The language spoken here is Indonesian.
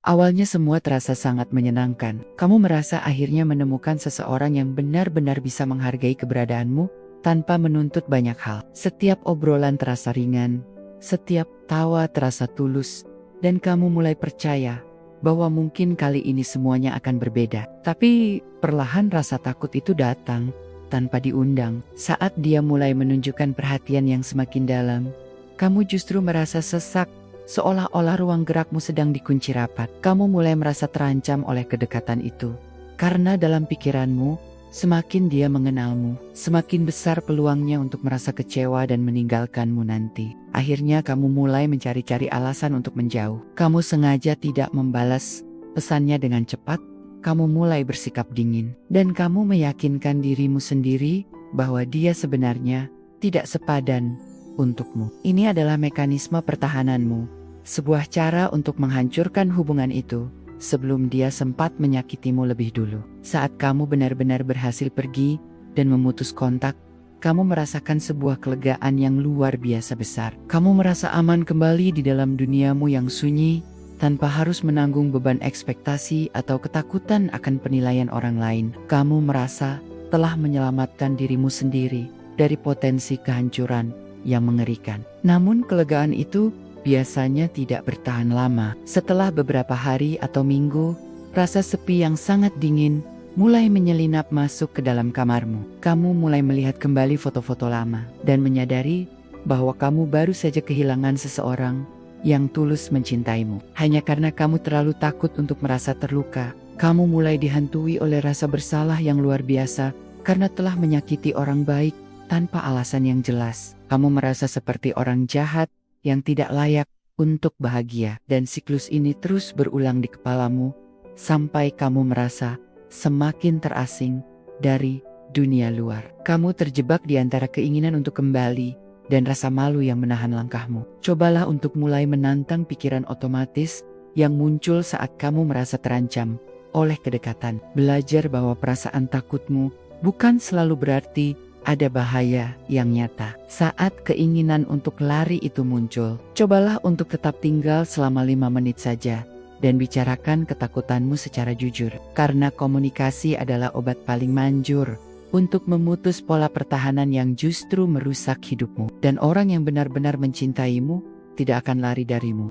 Awalnya semua terasa sangat menyenangkan. Kamu merasa akhirnya menemukan seseorang yang benar-benar bisa menghargai keberadaanmu tanpa menuntut banyak hal. Setiap obrolan terasa ringan, setiap tawa terasa tulus, dan kamu mulai percaya bahwa mungkin kali ini semuanya akan berbeda. Tapi perlahan rasa takut itu datang tanpa diundang. Saat dia mulai menunjukkan perhatian yang semakin dalam, kamu justru merasa sesak, seolah-olah ruang gerakmu sedang dikunci rapat. Kamu mulai merasa terancam oleh kedekatan itu. Karena dalam pikiranmu, semakin dia mengenalmu, semakin besar peluangnya untuk merasa kecewa dan meninggalkanmu nanti. Akhirnya kamu mulai mencari-cari alasan untuk menjauh. Kamu sengaja tidak membalas pesannya dengan cepat. Kamu mulai bersikap dingin. Dan kamu meyakinkan dirimu sendiri bahwa dia sebenarnya tidak sepadan untukmu. Ini adalah mekanisme pertahananmu. Sebuah cara untuk menghancurkan hubungan itu sebelum dia sempat menyakitimu lebih dulu. Saat kamu benar-benar berhasil pergi dan memutus kontak, kamu merasakan sebuah kelegaan yang luar biasa besar. Kamu merasa aman kembali di dalam duniamu yang sunyi, tanpa harus menanggung beban ekspektasi atau ketakutan akan penilaian orang lain. Kamu merasa telah menyelamatkan dirimu sendiri dari potensi kehancuran yang mengerikan. Namun kelegaan itu biasanya tidak bertahan lama. Setelah beberapa hari atau minggu, rasa sepi yang sangat dingin mulai menyelinap masuk ke dalam kamarmu. Kamu mulai melihat kembali foto-foto lama dan menyadari bahwa kamu baru saja kehilangan seseorang yang tulus mencintaimu. Hanya karena kamu terlalu takut untuk merasa terluka, kamu mulai dihantui oleh rasa bersalah yang luar biasa karena telah menyakiti orang baik tanpa alasan yang jelas. Kamu merasa seperti orang jahat yang tidak layak untuk bahagia. Dan siklus ini terus berulang di kepalamu sampai kamu merasa semakin terasing dari dunia luar. Kamu terjebak di antara keinginan untuk kembali dan rasa malu yang menahan langkahmu. Cobalah untuk mulai menantang pikiran otomatis yang muncul saat kamu merasa terancam oleh kedekatan. Belajar bahwa perasaan takutmu bukan selalu berarti ada bahaya yang nyata. Saat keinginan untuk lari itu muncul, cobalah untuk tetap tinggal selama 5 menit saja dan bicarakan ketakutanmu secara jujur. Karena komunikasi adalah obat paling manjur untuk memutus pola pertahanan yang justru merusak hidupmu. Dan orang yang benar-benar mencintaimu tidak akan lari darimu.